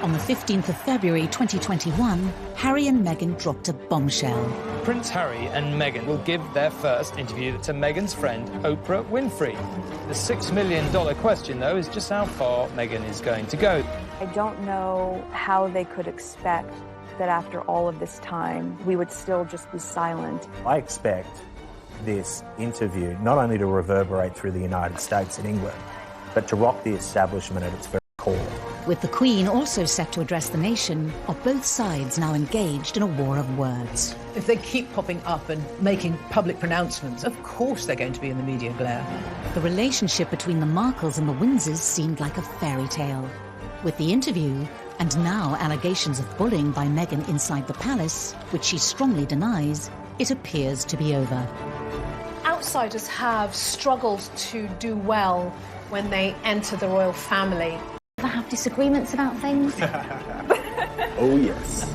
On the 15th of February 2021, Harry and Meghan dropped a bombshell. Prince Harry and Meghan will give their first interview to Meghan's friend, Oprah Winfrey. The $6 million question, though, is just how far Meghan is going to go. I don't know how they could expect that after all of this time, we would still just be silent. I expect this interview not only to reverberate through the United States and England, but to rock the establishment at its very core. With the Queen also set to address the nation, are both sides now engaged in a war of words? If they keep popping up and making public pronouncements, of course they're going to be in the media glare. The relationship between the Markles and the Windsors seemed like a fairy tale. With the interview, and now allegations of bullying by Meghan inside the palace, which she strongly denies, it appears to be over. Outsiders have struggled to do well when they enter the royal family. Ever have disagreements about things? Oh, yes.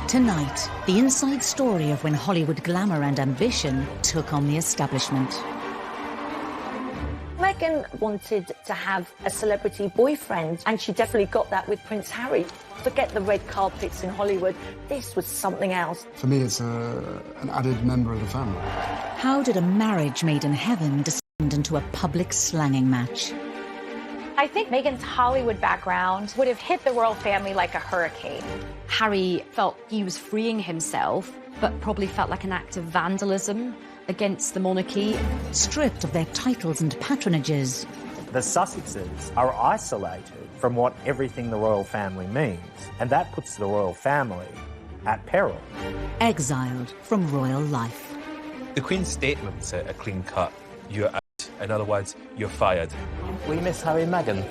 Tonight, the inside story of when Hollywood glamour and ambition took on the establishment. Meghan wanted to have a celebrity boyfriend, and she definitely got that with Prince Harry. Forget the red carpets in Hollywood. This was something else. For me, it's an added member of the family. How did a marriage made in heaven descend into a public slanging match? I think Meghan's Hollywood background would have hit the royal family like a hurricane. Harry felt he was freeing himself, but probably felt like an act of vandalism against the monarchy. Stripped of their titles and patronages, The Sussexes are isolated from what everything the royal family means, and that puts the royal family at peril. exiled from royal life. The Queen's statement's a clean cut. You're out. In other words, you're fired. We miss Harry and Meghan.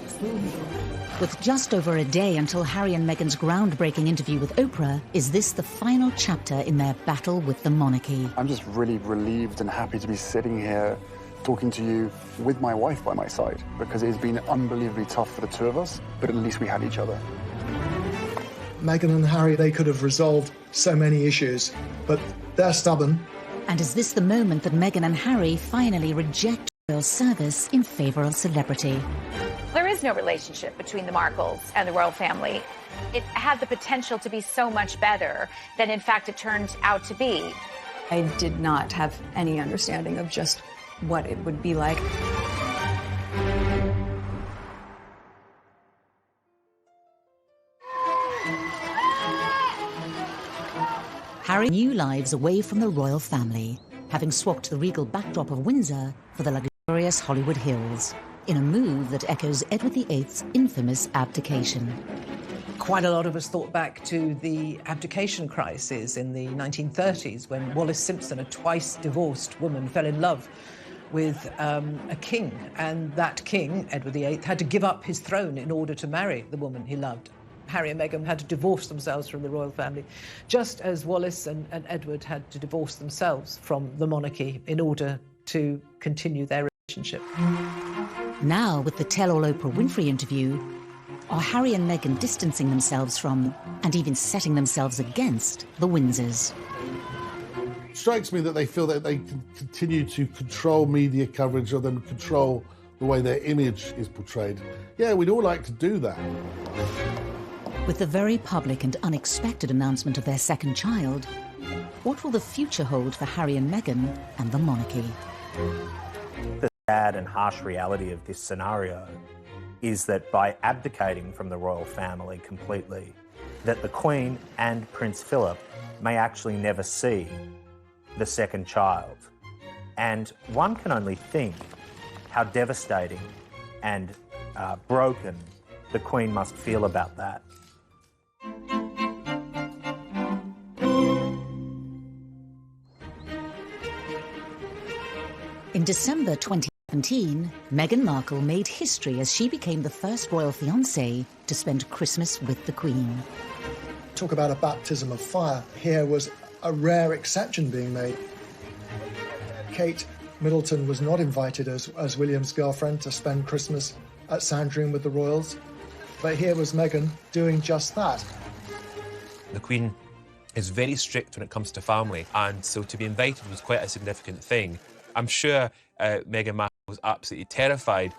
With just over a day until Harry and Meghan's groundbreaking interview with Oprah, is this the final chapter in their battle with the monarchy? I'm just really relieved and happy to be sitting here talking to you with my wife by my side, because it's been unbelievably tough for the two of us, but at least we had each other. Meghan and Harry, they could have resolved so many issues, but they're stubborn. And is this the moment that Meghan and Harry finally reject royal service in favour of celebrity? There is no relationship between the Markles and the royal family. It had the potential to be so much better than, in fact, it turned out to be. I did not have any understanding of just what it would be like. Harry new lives away from the royal family, having swapped the regal backdrop of Windsor for the luxurious Hollywood Hills, in a move that echoes Edward VIII's infamous abdication. Quite a lot of us thought back to the abdication crisis in the 1930s when Wallis Simpson, a twice divorced woman, fell in love with a king, and that king, Edward VIII, had to give up his throne in order to marry the woman he loved. Harry and Meghan had to divorce themselves from the royal family, just as Wallis and Edward had to divorce themselves from the monarchy in order to continue their relationship. Now, with the tell-all Oprah Winfrey interview, are Harry and Meghan distancing themselves from, and even setting themselves against, the Windsors? It strikes me that they feel that they can continue to control media coverage of them, control the way their image is portrayed. Yeah, we'd all like to do that. With the very public and unexpected announcement of their second child, what will the future hold for Harry and Meghan and the monarchy? The sad and harsh reality of this scenario is that by abdicating from the royal family completely, that the Queen and Prince Philip may actually never see the second child. And one can only think how devastating and broken the Queen must feel about that. In December 2017, Meghan Markle made history as she became the first royal fiancée to spend Christmas with the Queen. Talk about a baptism of fire. Here was a rare exception being made. Kate Middleton was not invited as William's girlfriend to spend Christmas at Sandringham with the royals, but here was Meghan doing just that. The Queen is very strict when it comes to family, and so to be invited was quite a significant thing. I'm sure Meghan Markle was absolutely terrified.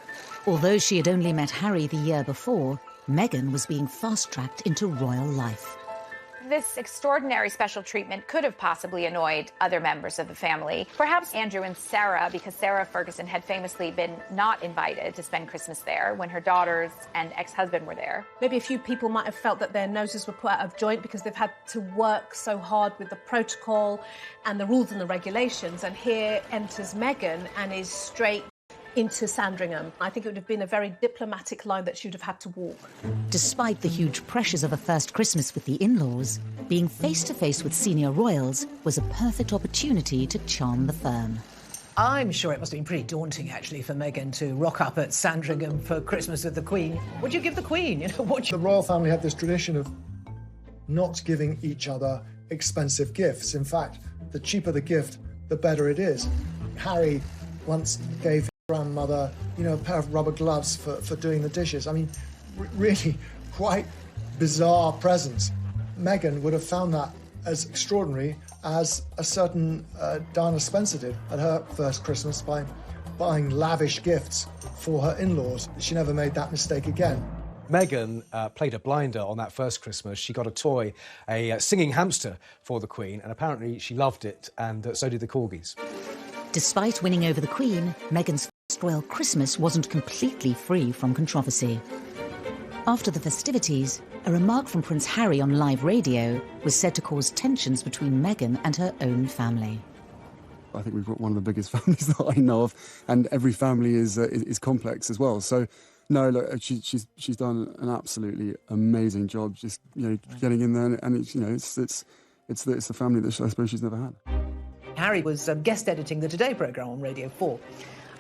Although she had only met Harry the year before, Meghan was being fast-tracked into royal life. This extraordinary special treatment could have possibly annoyed other members of the family. Perhaps Andrew and Sarah, because Sarah Ferguson had famously been not invited to spend Christmas there when her daughters and ex-husband were there. Maybe a few people might have felt that their noses were put out of joint because they've had to work so hard with the protocol and the rules and the regulations. And here enters Meghan and is straight into Sandringham. I think it would have been a very diplomatic line that she would have had to walk. Despite the huge pressures of a first Christmas with the in-laws, being face-to-face with senior royals was a perfect opportunity to charm the firm. I'm sure it must have been pretty daunting, actually, for Meghan to rock up at Sandringham for Christmas with the Queen. What do you give the Queen? The royal family have this tradition of not giving each other expensive gifts. In fact, the cheaper the gift, the better it is. Harry once gave his grandmother, a pair of rubber gloves for doing the dishes. I mean, really quite bizarre presents. Meghan would have found that as extraordinary as a certain Diana Spencer did at her first Christmas by buying lavish gifts for her in-laws. She never made that mistake again. Meghan played a blinder on that first Christmas. She got a toy, a singing hamster for the Queen, and apparently she loved it, and so did the corgis. Despite winning over the Queen, Meghan's first royal Christmas wasn't completely free from controversy. After the festivities, a remark from Prince Harry on live radio was said to cause tensions between Meghan and her own family. I think we've got one of the biggest families that I know of, and every family is complex as well. So, no, look, she's done an absolutely amazing job, just getting in there, and it's the family that I suppose she's never had. Harry was guest editing the Today programme on Radio 4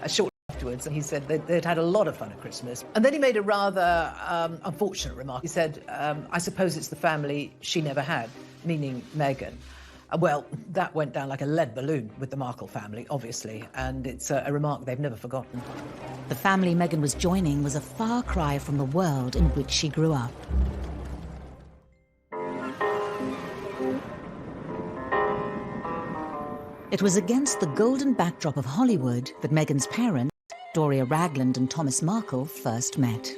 shortly afterwards, and he said they'd had a lot of fun at Christmas. And then he made a rather unfortunate remark. He said, I suppose it's the family she never had, meaning Meghan. Well, that went down like a lead balloon with the Markle family, obviously, and it's a remark they've never forgotten. The family Meghan was joining was a far cry from the world in which she grew up. It was against the golden backdrop of Hollywood that Meghan's parents, Doria Ragland and Thomas Markle, first met.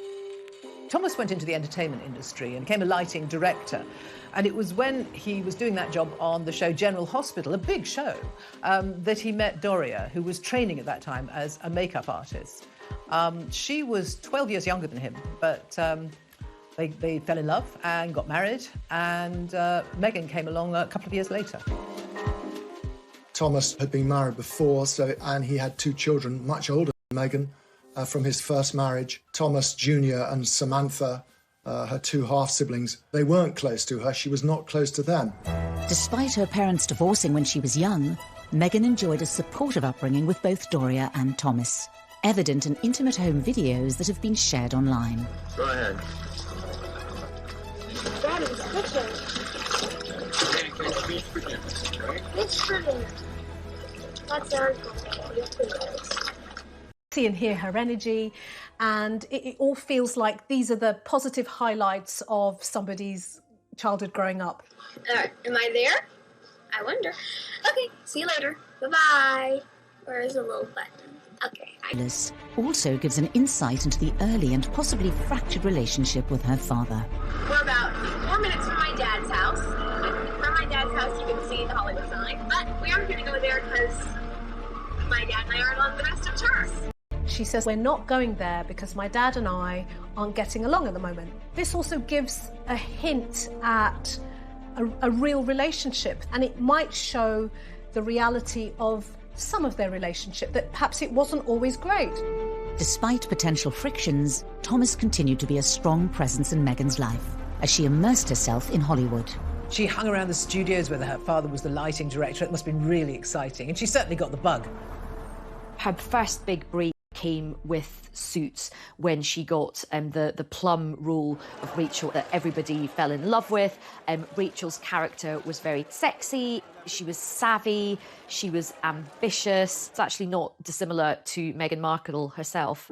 Thomas went into the entertainment industry and became a lighting director. And it was when he was doing that job on the show General Hospital, a big show, that he met Doria, who was training at that time as a makeup artist. She was 12 years younger than him, but they fell in love and got married, and Meghan came along a couple of years later. Thomas had been married before, and he had 2 children, much older than Meghan, from his first marriage. Thomas Jr. and Samantha, her 2 half-siblings, they weren't close to her. She was not close to them. Despite her parents divorcing when she was young, Meghan enjoyed a supportive upbringing with both Doria and Thomas, evident in intimate home videos that have been shared online. Go ahead. Daddy's kitchen. It's pretty. That's our goal. See and hear her energy, and it all feels like these are the positive highlights of somebody's childhood growing up. Am I there? I wonder. Okay, see you later. Bye-bye. Where is the little button? Okay. Alice also gives an insight into the early and possibly fractured relationship with her father. We're about 4 minutes from my dad's house. From my dad's house, you can see the Hollywood sign, but we aren't going to go there because my dad and I aren't on the best of terms. She says, we're not going there because my dad and I aren't getting along at the moment. This also gives a hint at a real relationship, and it might show the reality of some of their relationship, that perhaps it wasn't always great. Despite potential frictions, Thomas continued to be a strong presence in Meghan's life as she immersed herself in Hollywood. She hung around the studios where her father was the lighting director. It must have been really exciting, and she certainly got the bug. Her first big break came with Suits, when she got the plum role of Rachel that everybody fell in love with. Rachel's character was very sexy, she was savvy, she was ambitious. It's actually not dissimilar to Meghan Markle herself.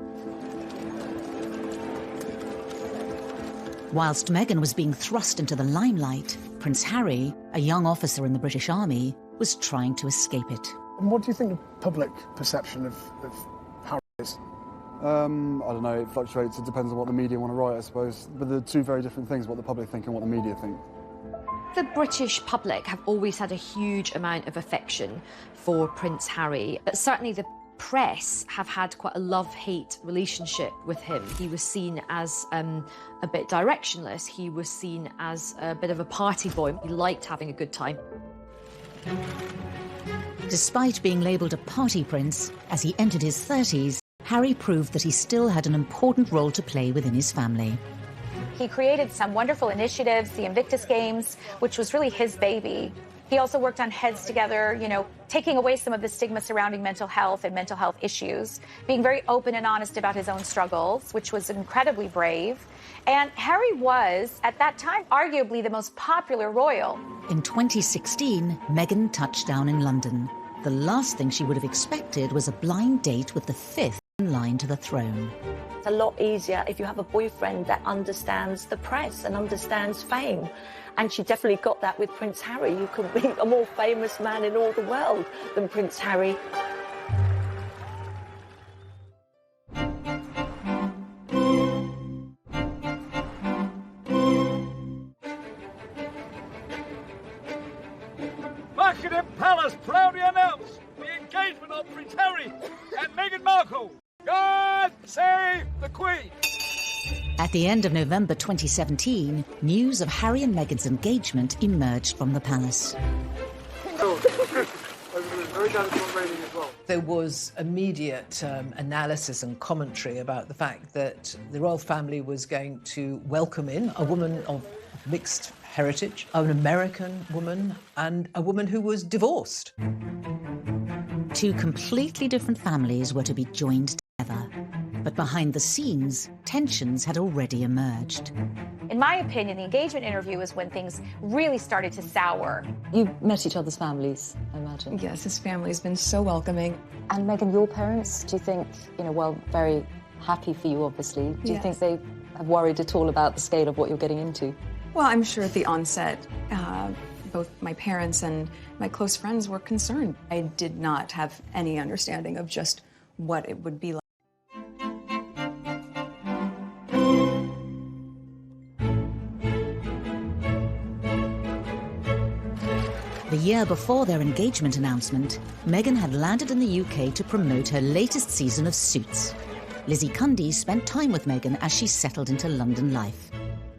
Whilst Meghan was being thrust into the limelight, Prince Harry, a young officer in the British Army, was trying to escape it. And what do you think the public perception of Harry is? I don't know, it fluctuates. It depends on what the media want to write, I suppose. But they're two very different things, what the public think and what the media think. The British public have always had a huge amount of affection for Prince Harry, but certainly the press have had quite a love-hate relationship with him. He was seen as a bit directionless. He was seen as a bit of a party boy. He liked having a good time. Despite being labelled a party prince, as he entered his 30s, Harry proved that he still had an important role to play within his family. He created some wonderful initiatives, the Invictus Games, which was really his baby. He also worked on Heads Together, you know, taking away some of the stigma surrounding mental health and mental health issues, being very open and honest about his own struggles, which was incredibly brave. And Harry was, at that time, arguably the most popular royal. In 2016, Meghan touched down in London. The last thing she would have expected was a blind date with the fifth in line to the throne. It's a lot easier if you have a boyfriend that understands the press and understands fame. And she definitely got that with Prince Harry. You could be a more famous man in all the world than Prince Harry. Buckingham Palace proudly announce the engagement of Prince Harry and Meghan Markle. God save the Queen! At the end of November 2017, news of Harry and Meghan's engagement emerged from the palace. There was immediate analysis and commentary about the fact that the royal family was going to welcome in a woman of mixed heritage, an American woman, and a woman who was divorced. Two completely different families were to be joined together. But behind the scenes, tensions had already emerged. In my opinion, the engagement interview is when things really started to sour. You met each other's families, I imagine. Yes, his family's been so welcoming. And Meghan, your parents, do you think, well, very happy for you, obviously. Do you think they have worried at all about the scale of what you're getting into? Well, I'm sure at the onset, both my parents and my close friends were concerned. I did not have any understanding of just what it would be like. The year before their engagement announcement, Meghan had landed in the UK to promote her latest season of Suits. Lizzie Cundy spent time with Meghan as she settled into London life.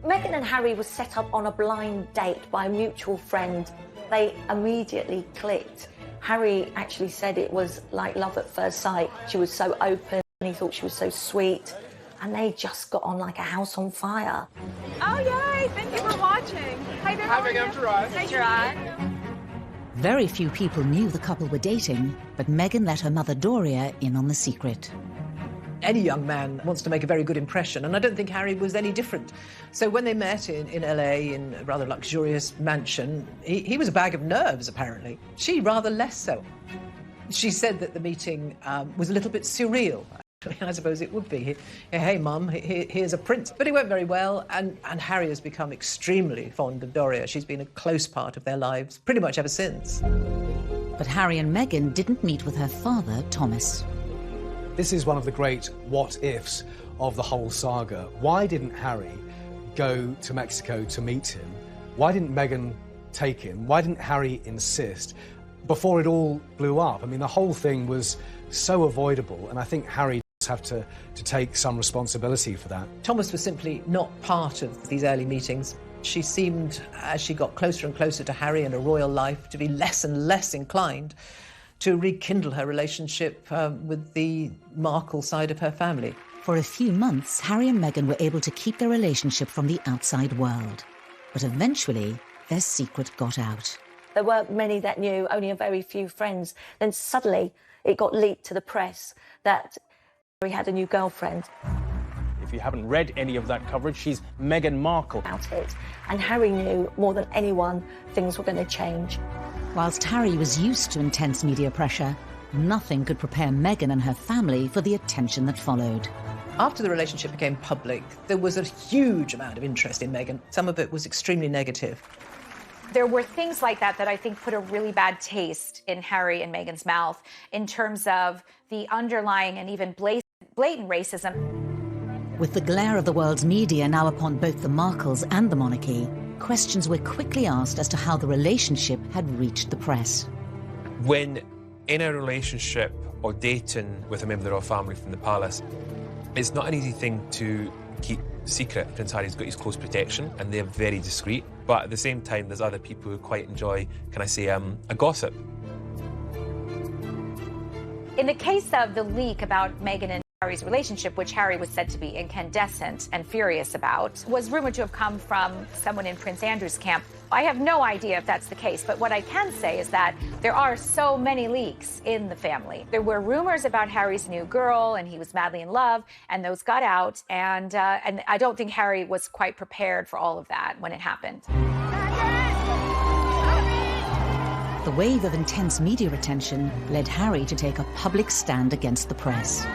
Meghan and Harry were set up on a blind date by a mutual friend. They immediately clicked. Harry actually said it was like love at first sight. She was so open, and he thought she was so sweet. And they just got on like a house on fire. Oh, yay! Thank you for watching. Hi there. Hi, Meghan. I'm Gerard. Hi, Gerard. Very few people knew the couple were dating, but Meghan let her mother Doria in on the secret. Any young man wants to make a very good impression, and I don't think Harry was any different. So when they met in LA in a rather luxurious mansion, he was a bag of nerves, apparently. She rather less so. She said that the meeting was a little bit surreal. I suppose it would be. Hey, Mum, here's a prince. But it went very well, and Harry has become extremely fond of Doria. She's been a close part of their lives pretty much ever since. But Harry and Meghan didn't meet with her father, Thomas. This is one of the great what-ifs of the whole saga. Why didn't Harry go to Mexico to meet him? Why didn't Meghan take him? Why didn't Harry insist before it all blew up? I mean, the whole thing was so avoidable, and I think Harry does have to take some responsibility for that. Thomas was simply not part of these early meetings. She seemed, as she got closer and closer to Harry and a royal life, to be less and less inclined to rekindle her relationship with the Markle side of her family. For a few months, Harry and Meghan were able to keep their relationship from the outside world. But eventually, their secret got out. There weren't many that knew, only a very few friends. Then suddenly it got leaked to the press that Harry had a new girlfriend. If you haven't read any of that coverage, she's Meghan Markle. About it. And Harry knew more than anyone things were going to change. Whilst Harry was used to intense media pressure, nothing could prepare Meghan and her family for the attention that followed. After the relationship became public, there was a huge amount of interest in Meghan. Some of it was extremely negative. There were things like that that I think put a really bad taste in Harry and Meghan's mouth in terms of the underlying and even blatant racism. With the glare of the world's media now upon both the Markles and the monarchy, questions were quickly asked as to how the relationship had reached the press. When in a relationship or dating with a member of the royal family from the palace, it's not an easy thing to keep secret. Prince Harry's got his close protection and they're very discreet, but at the same time there's other people who quite enjoy, can I say, a gossip. In the case of the leak about Meghan and Harry's relationship, which Harry was said to be incandescent and furious about, was rumored to have come from someone in Prince Andrew's camp. I have no idea if that's the case, but what I can say is that there are so many leaks in the family. There were rumors about Harry's new girl, and he was madly in love, and those got out, and I don't think Harry was quite prepared for all of that when it happened. The wave of intense media attention led Harry to take a public stand against the press.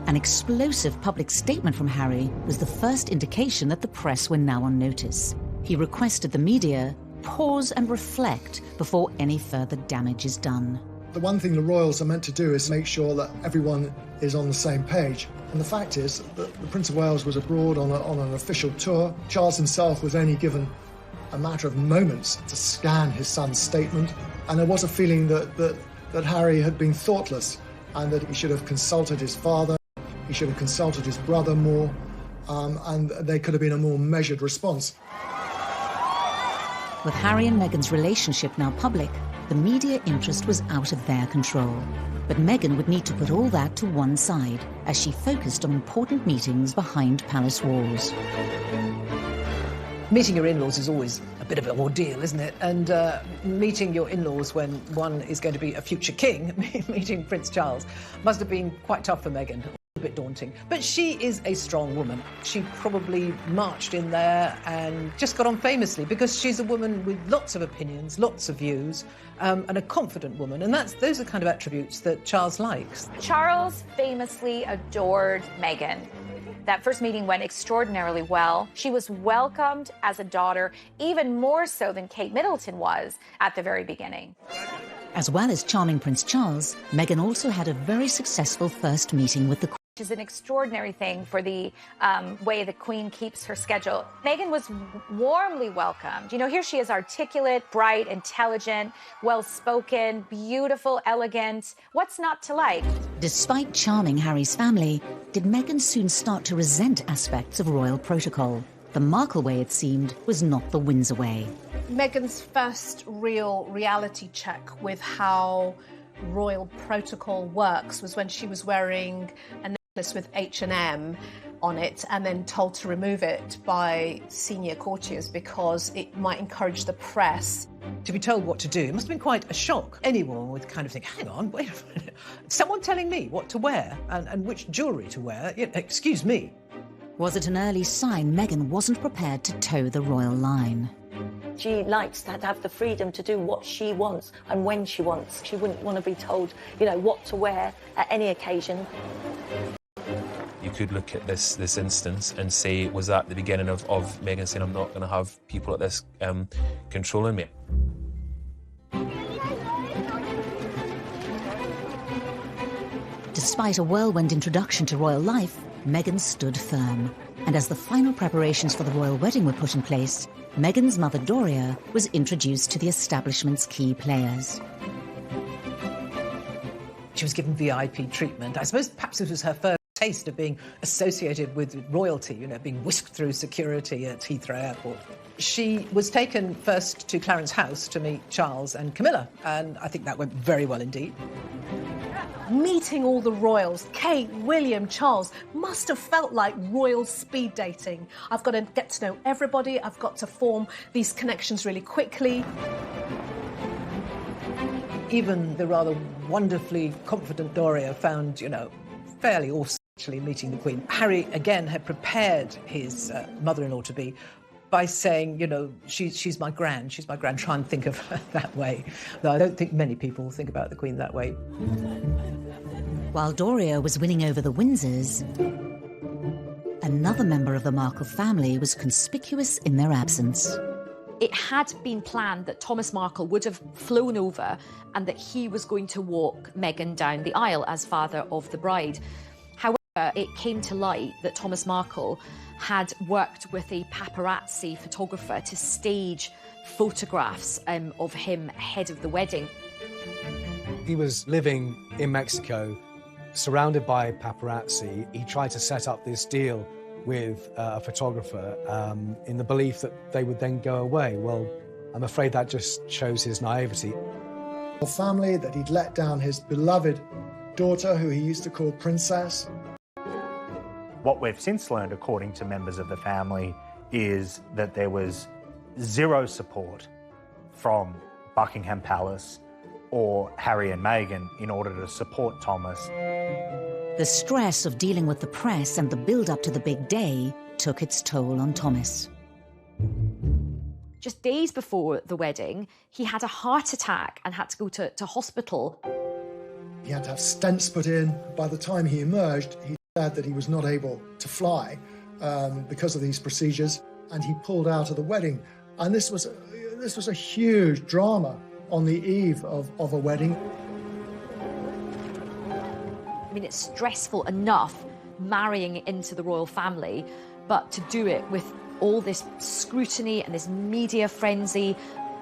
An explosive public statement from Harry was the first indication that the press were now on notice. He requested the media pause and reflect before any further damage is done. The one thing the royals are meant to do is make sure that everyone is on the same page. And the fact is that the Prince of Wales was abroad on an official tour. Charles himself was only given a matter of moments to scan his son's statement. And there was a feeling that Harry had been thoughtless and that he should have consulted his father, he should have consulted his brother more, and there could have been a more measured response. With Harry and Meghan's relationship now public, the media interest was out of their control. But Meghan would need to put all that to one side as she focused on important meetings behind palace walls. Meeting your in-laws is always a bit of an ordeal, isn't it? And meeting your in-laws when one is going to be a future king, meeting Prince Charles, must have been quite tough for Meghan. A bit daunting. But she is a strong woman. She probably marched in there and just got on famously because she's a woman with lots of opinions, lots of views, and a confident woman. And those are the kind of attributes that Charles likes. Charles famously adored Meghan. That first meeting went extraordinarily well. She was welcomed as a daughter, even more so than Kate Middleton was at the very beginning. As well as charming Prince Charles, Meghan also had a very successful first meeting with the Queen. Which is an extraordinary thing for the way the Queen keeps her schedule. Meghan was warmly welcomed. You know, here she is, articulate, bright, intelligent, well-spoken, beautiful, elegant. What's not to like? Despite charming Harry's family, did Meghan soon start to resent aspects of royal protocol? The Markle way, it seemed, was not the Windsor way. Meghan's first real reality check with how royal protocol works was when she was wearing a necklace with H&M on it and then told to remove it by senior courtiers because it might encourage the press. To be told what to do must have been quite a shock. Anyone would kind of think, hang on, wait a minute, someone telling me what to wear and which jewellery to wear, excuse me. Was it an early sign Meghan wasn't prepared to toe the royal line? She likes to have the freedom to do what she wants and when she wants. She wouldn't want to be told, what to wear at any occasion. You could look at this instance and say, was that the beginning of Meghan saying, I'm not going to have people like this controlling me? Despite a whirlwind introduction to royal life, Meghan stood firm. And as the final preparations for the royal wedding were put in place, Meghan's mother Doria was introduced to the establishment's key players. She was given VIP treatment. I suppose perhaps it was her first taste of being associated with royalty, being whisked through security at Heathrow Airport. She was taken first to Clarence House to meet Charles and Camilla, and I think that went very well indeed. Meeting all the royals, Kate, William, Charles, must have felt like royal speed dating. I've got to get to know everybody, I've got to form these connections really quickly. Even the rather wonderfully confident Doria found, fairly awesome actually meeting the Queen. Harry, again, had prepared his mother-in-law-to-be by saying, she's my gran, try and think of her that way. Though I don't think many people think about the Queen that way. While Doria was winning over the Windsors, another member of the Markle family was conspicuous in their absence. It had been planned that Thomas Markle would have flown over and that he was going to walk Meghan down the aisle as father of the bride. However, it came to light that Thomas Markle had worked with a paparazzi photographer to stage photographs of him ahead of the wedding. He was living in Mexico, surrounded by paparazzi. He tried to set up this deal with a photographer in the belief that they would then go away. Well, I'm afraid that just shows his naivety. A family that he'd let down his beloved daughter, who he used to call Princess. What we've since learned, according to members of the family, is that there was zero support from Buckingham Palace or Harry and Meghan in order to support Thomas. The stress of dealing with the press and the build-up to the big day took its toll on Thomas. Just days before the wedding, he had a heart attack and had to go to hospital. He had to have stents put in. By the time he emerged, he said that he was not able to fly because of these procedures, and he pulled out of the wedding. And this was a huge drama on the eve of a wedding. I mean, it's stressful enough marrying into the royal family, but to do it with all this scrutiny and this media frenzy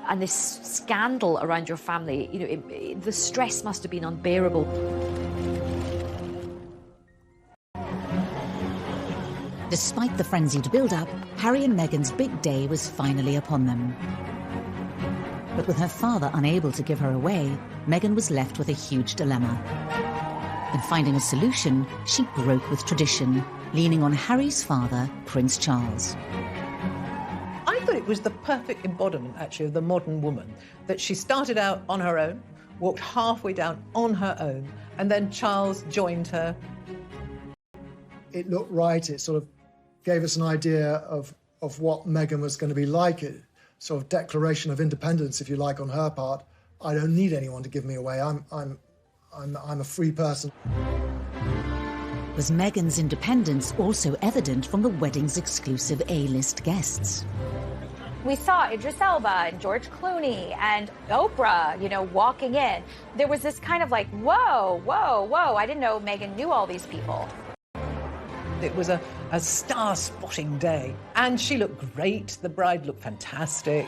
and this scandal around your family, you know, the stress must have been unbearable. Despite the frenzied build-up, Harry and Meghan's big day was finally upon them. But with her father unable to give her away, Meghan was left with a huge dilemma. In finding a solution, she broke with tradition, leaning on Harry's father, Prince Charles. I thought it was the perfect embodiment, actually, of the modern woman, that she started out on her own, walked halfway down on her own, and then Charles joined her. It looked right. It sort of gave us an idea of what Meghan was going to be like. It sort of declaration of independence, if you like, on her part. I don't need anyone to give me away. I'm a free person. Was Meghan's independence also evident from the wedding's exclusive A-list guests? We saw Idris Elba and George Clooney and Oprah, you know, walking in. There was this kind of like, whoa, whoa, whoa. I didn't know Meghan knew all these people. It was a star-spotting day, and she looked great. The bride looked fantastic.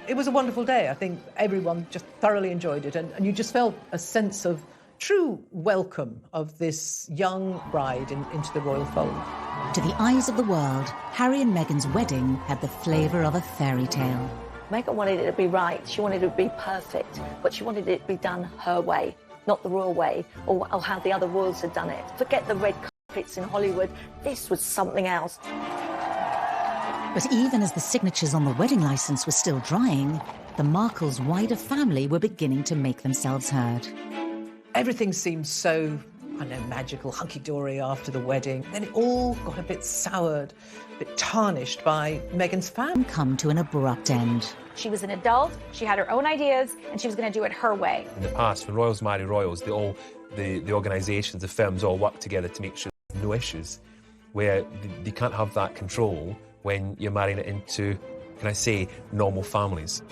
It was a wonderful day. I think everyone just thoroughly enjoyed it, and you just felt a sense of true welcome of this young bride into the royal fold. To the eyes of the world, Harry and Meghan's wedding had the flavour of a fairy tale. Meghan wanted it to be right. She wanted it to be perfect, but she wanted it to be done her way, not the royal way, or how the other royals had done it. Forget the red carpets in Hollywood. This was something else. But even as the signatures on the wedding licence were still drying, the Markles' wider family were beginning to make themselves heard. Everything seemed so, I don't know, magical, hunky-dory after the wedding. Then it all got a bit soured, a bit tarnished by Meghan's family. Come to an abrupt end. She was an adult, she had her own ideas, and she was going to do it her way. In the past, when royals marry royals, the organisations, the firms all work together to make sure there's no issues, where you can't have that control when you're marrying it into, can I say, normal families.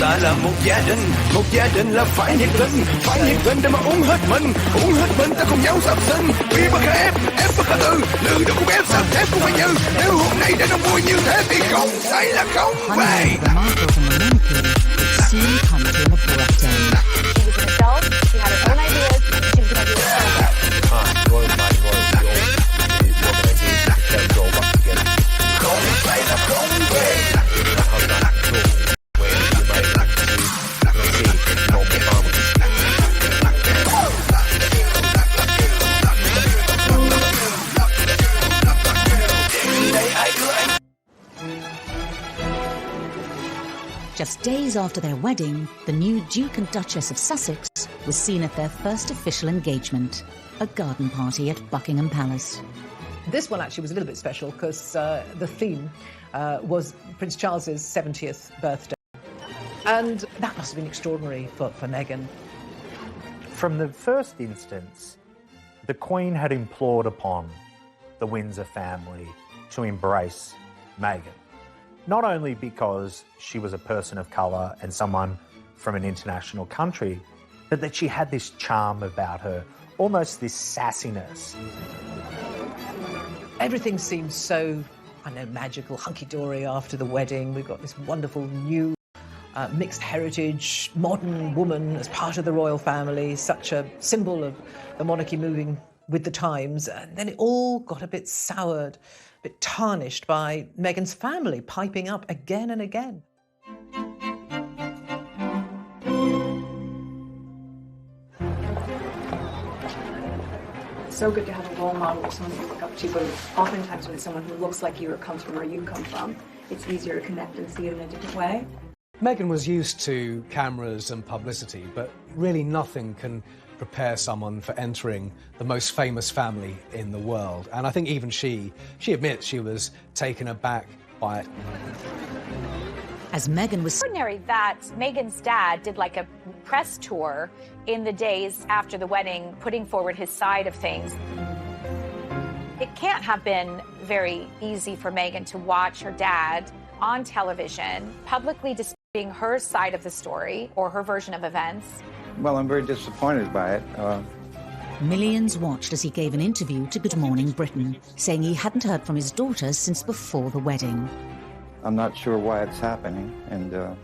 Ta là một gia đình là phải nhiệt tình để mà uống hết mình ta cùng nhau sắp sinh vì bất khả ép bất khả tư lừa được cũng ép sắp ép cũng phải như nếu hôm nay đã đông vui như thế thì không say là không về. Soon come to an abrupt end. She was an adult, she had her own ideas, she was going to do it her way. Royal marry royals, the organisations, the firms all work together. Không say là không về. Have that control. Just days after their wedding, the new Duke and Duchess of Sussex was seen at their first official engagement, a garden party at Buckingham Palace. This one actually was a little bit special because the theme was Prince Charles's 70th birthday. And that must have been extraordinary for Meghan. From the first instance, the Queen had implored upon the Windsor family to embrace Meghan. Not only because she was a person of colour and someone from an international country, but that she had this charm about her, almost this sassiness. Everything seems so, I know, magical, hunky-dory after the wedding. We've got this wonderful new mixed heritage, modern woman as part of the royal family, such a symbol of the monarchy moving with the times. And then it all got a bit soured, a bit tarnished by Meghan's family piping up again and again. It's so good to have a role model or someone to look up to, but oftentimes when it's someone who looks like you or comes from where you come from, it's easier to connect and see it in a different way. Meghan was used to cameras and publicity, but really nothing can prepare someone for entering the most famous family in the world. And I think even she admits she was taken aback by it. As Meghan was extraordinary that Meghan's dad did like a press tour in the days after the wedding, putting forward his side of things. It can't have been very easy for Meghan to watch her dad on television publicly displaying her side of the story or her version of events. Well, I'm very disappointed by it. Millions watched as he gave an interview to Good Morning Britain, saying he hadn't heard from his daughter since before the wedding. I'm not sure why it's happening, and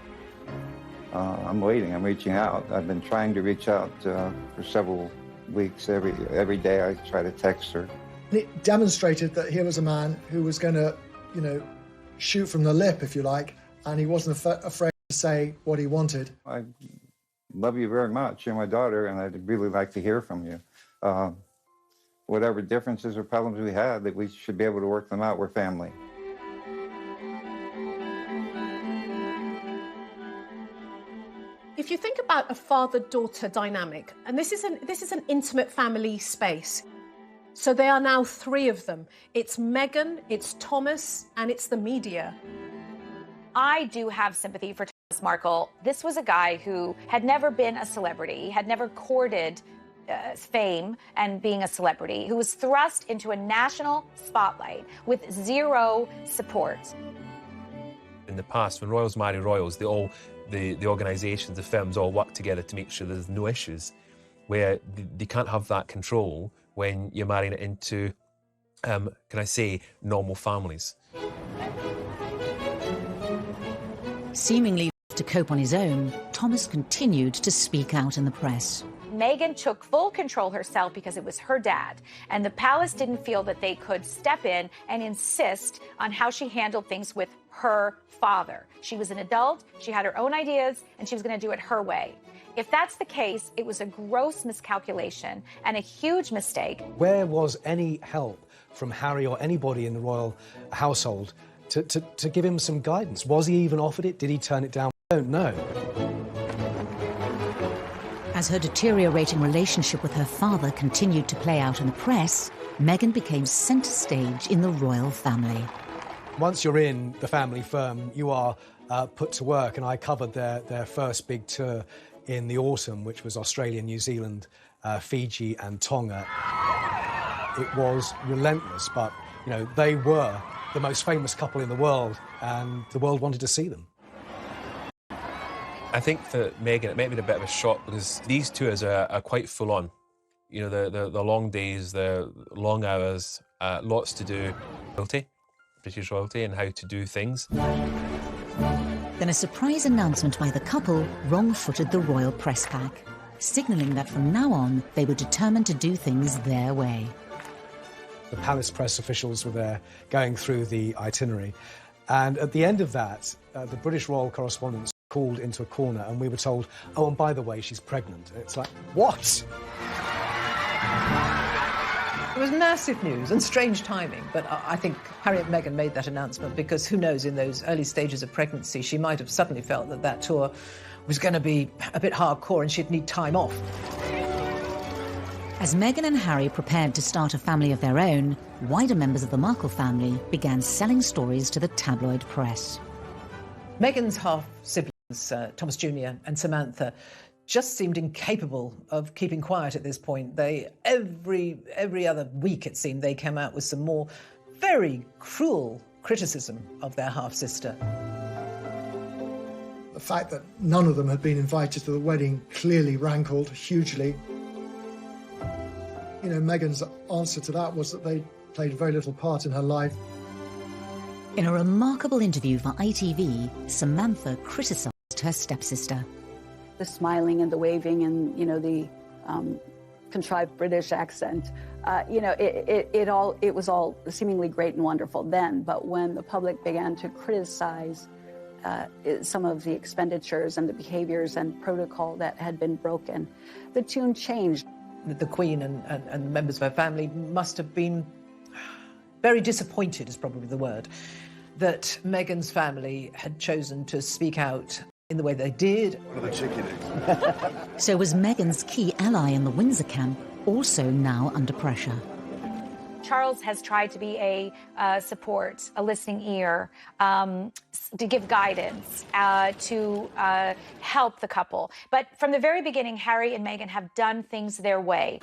I'm waiting. I'm reaching out. I've been trying to reach out for several weeks. Every day I try to text her. It demonstrated that here was a man who was going to, shoot from the lip, if you like, and he wasn't afraid to say what he wanted. I love you very much. You're my daughter, and I'd really like to hear from you. Whatever differences or problems we had, that we should be able to work them out. We're family. If you think about a father-daughter dynamic, and this is an intimate family space. So there are now three of them. It's Meghan, it's Thomas, and it's the media. I do have sympathy for Thomas Markle. This was a guy who had never been a celebrity, had never courted fame and being a celebrity, who was thrust into a national spotlight with zero support. In the past, when royals marry royals, the organisations, the firms all work together to make sure there's no issues, where they can't have that control when you're marrying it into, can I say, normal families. Seemingly to cope on his own, Thomas continued to speak out in the press. Meghan took full control herself because it was her dad, and the palace didn't feel that they could step in and insist on how she handled things with her father. She was an adult, she had her own ideas, and she was going to do it her way. If that's the case, it was a gross miscalculation and a huge mistake. Where was any help from Harry or anybody in the royal household to give him some guidance? Was he even offered it? Did he turn it down? I don't know. As her deteriorating relationship with her father continued to play out in the press, Meghan became centre stage in the royal family. Once you're in the family firm, you are put to work, and I covered their first big tour in the autumn, which was Australia, New Zealand, Fiji and Tonga. It was relentless, but, they were the most famous couple in the world, and the world wanted to see them. I think for Meghan, it might have been a bit of a shock because these tours are quite full on. The long days, the long hours, lots to do. British royalty and how to do things. Then a surprise announcement by the couple wrong-footed the royal press pack, signalling that from now on they were determined to do things their way. The palace press officials were there going through the itinerary, and at the end of that, the British royal correspondents called into a corner and we were told, oh, and by the way, she's pregnant. It's like, what? It was massive news and strange timing, but I think Harry and Meghan made that announcement because who knows, in those early stages of pregnancy, she might have suddenly felt that tour was going to be a bit hardcore and she'd need time off. As Meghan and Harry prepared to start a family of their own, wider members of the Markle family began selling stories to the tabloid press. Meghan's half-siblings, Thomas Jr. and Samantha, just seemed incapable of keeping quiet at this point. Every other week, it seemed, they came out with some more very cruel criticism of their half-sister. The fact that none of them had been invited to the wedding clearly rankled hugely. You know, Meghan's answer to that was that they played very little part in her life. In a remarkable interview for ITV, Samantha criticised her stepsister. The smiling and the waving and, you know, the contrived British accent, you know, it was all seemingly great and wonderful then, but when the public began to criticize some of the expenditures and the behaviors and protocol that had been broken, the tune changed. The Queen and members of her family must have been very disappointed, is probably the word, that Meghan's family had chosen to speak out in the way they did. What are the chicken eggs? So was Meghan's key ally in the Windsor camp also now under pressure? Charles has tried to be a support, a listening ear, to give guidance, to help the couple. But from the very beginning, Harry and Meghan have done things their way.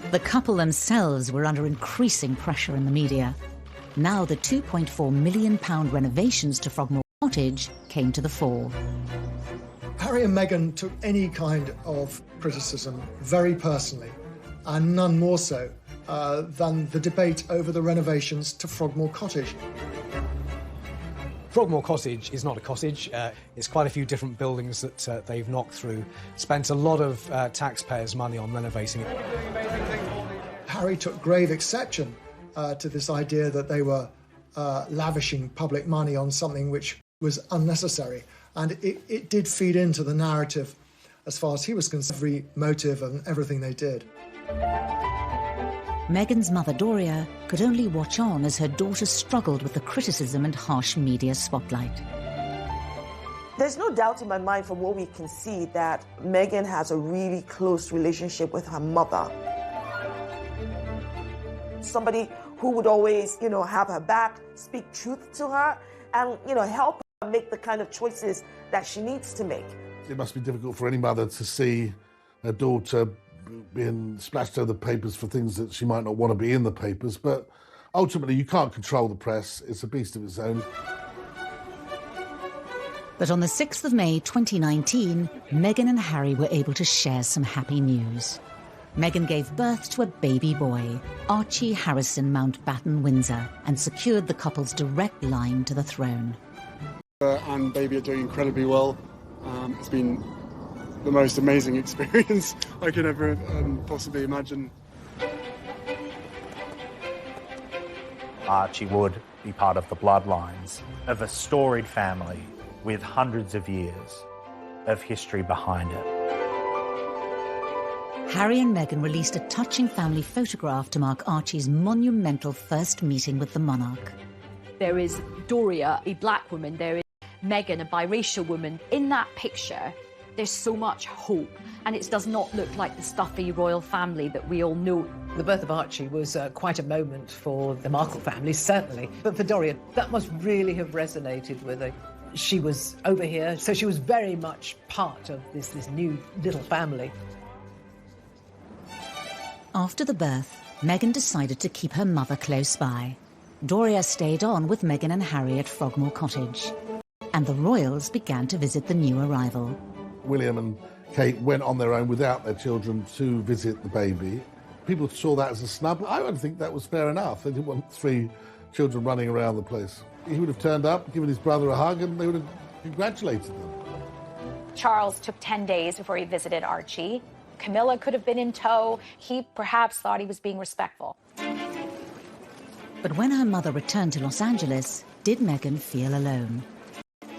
The couple themselves were under increasing pressure in the media. Now the £2.4 million renovations to Frogmore Cottage came to the fore. Harry and Meghan took any kind of criticism very personally, and none more so than the debate over the renovations to Frogmore Cottage. Frogmore Cottage is not a cottage. It's quite a few different buildings that they've knocked through. Spent a lot of taxpayers' money on renovating it. Harry took grave exception to this idea that they were lavishing public money on something which was unnecessary. And it did feed into the narrative, as far as he was concerned, every motive and everything they did. Meghan's mother, Doria, could only watch on as her daughter struggled with the criticism and harsh media spotlight. There's no doubt in my mind from what we can see that Meghan has a really close relationship with her mother. Somebody who would always, you know, have her back, speak truth to her, and, you know, help her make the kind of choices that she needs to make. It must be difficult for any mother to see her daughter being splashed over the papers for things that she might not want to be in the papers, but ultimately you can't control the press. It's a beast of its own. But on the 6th of May 2019, Meghan and Harry were able to share some happy news. Meghan gave birth to a baby boy, Archie Harrison Mountbatten Windsor, and secured the couple's direct line to the throne. And baby are doing incredibly well. It's been the most amazing experience I could ever possibly imagine. Archie would be part of the bloodlines of a storied family with hundreds of years of history behind it. Harry and Meghan released a touching family photograph to mark Archie's monumental first meeting with the monarch. There is Doria, a black woman. There is Meghan, a biracial woman. In that picture, there's so much hope, and it does not look like the stuffy royal family that we all know. The birth of Archie was quite a moment for the Markle family, certainly. But for Doria, that must really have resonated with her. She was over here, so she was very much part of this new little family. After the birth, Meghan decided to keep her mother close by. Doria stayed on with Meghan and Harry at Frogmore Cottage, and the royals began to visit the new arrival. William and Kate went on their own without their children to visit the baby. People saw that as a snub. I don't think that was fair enough. They didn't want 3 children running around the place. He would have turned up, given his brother a hug, and they would have congratulated them. Charles took 10 days before he visited Archie. Camilla could have been in tow. He perhaps thought he was being respectful. But when her mother returned to Los Angeles, did Meghan feel alone?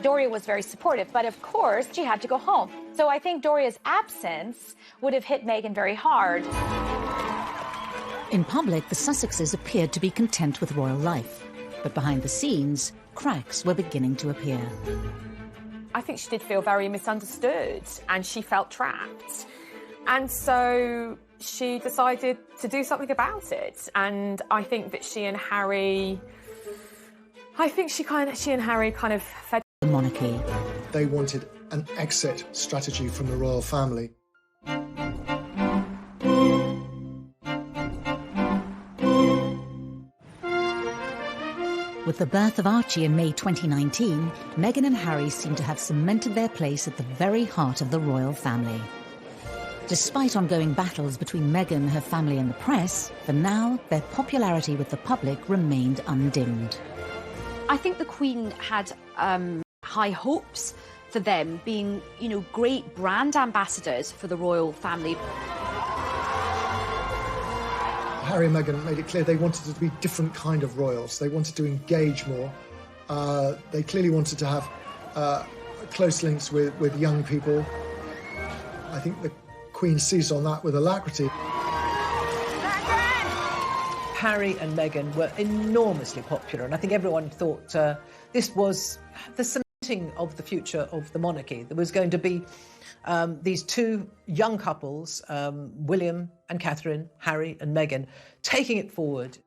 Doria was very supportive, but of course she had to go home. So I think Doria's absence would have hit Meghan very hard. In public, the Sussexes appeared to be content with royal life, but behind the scenes, cracks were beginning to appear. I think she did feel very misunderstood and she felt trapped. And so she decided to do something about it. And I think that she and Harry kind of fed the monarchy. They wanted an exit strategy from the royal family. With the birth of Archie in May 2019, Meghan and Harry seem to have cemented their place at the very heart of the royal family. Despite ongoing battles between Meghan, her family and the press, for now, their popularity with the public remained undimmed. I think the Queen had high hopes for them being, great brand ambassadors for the royal family. Harry and Meghan made it clear they wanted to be different kind of royals. They wanted to engage more. They clearly wanted to have close links with young people. I think the Queen seized on that with alacrity. Harry and Meghan were enormously popular, and I think everyone thought this was the cementing of the future of the monarchy. There was going to be these two young couples, William and Catherine, Harry and Meghan, taking it forward.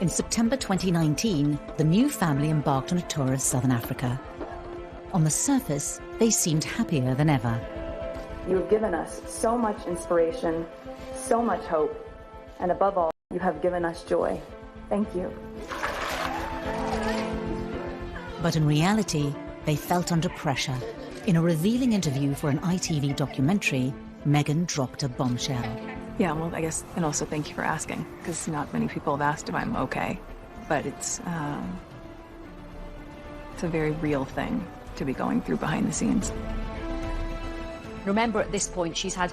In September 2019, the new family embarked on a tour of Southern Africa. On the surface, they seemed happier than ever. You have given us so much inspiration, so much hope, and above all, you have given us joy. Thank you. But in reality, they felt under pressure. In a revealing interview for an ITV documentary, Meghan dropped a bombshell. Yeah, well, I guess, and also thank you for asking, because not many people have asked if I'm okay. But it's a very real thing to be going through behind the scenes. Remember, at this point, she's had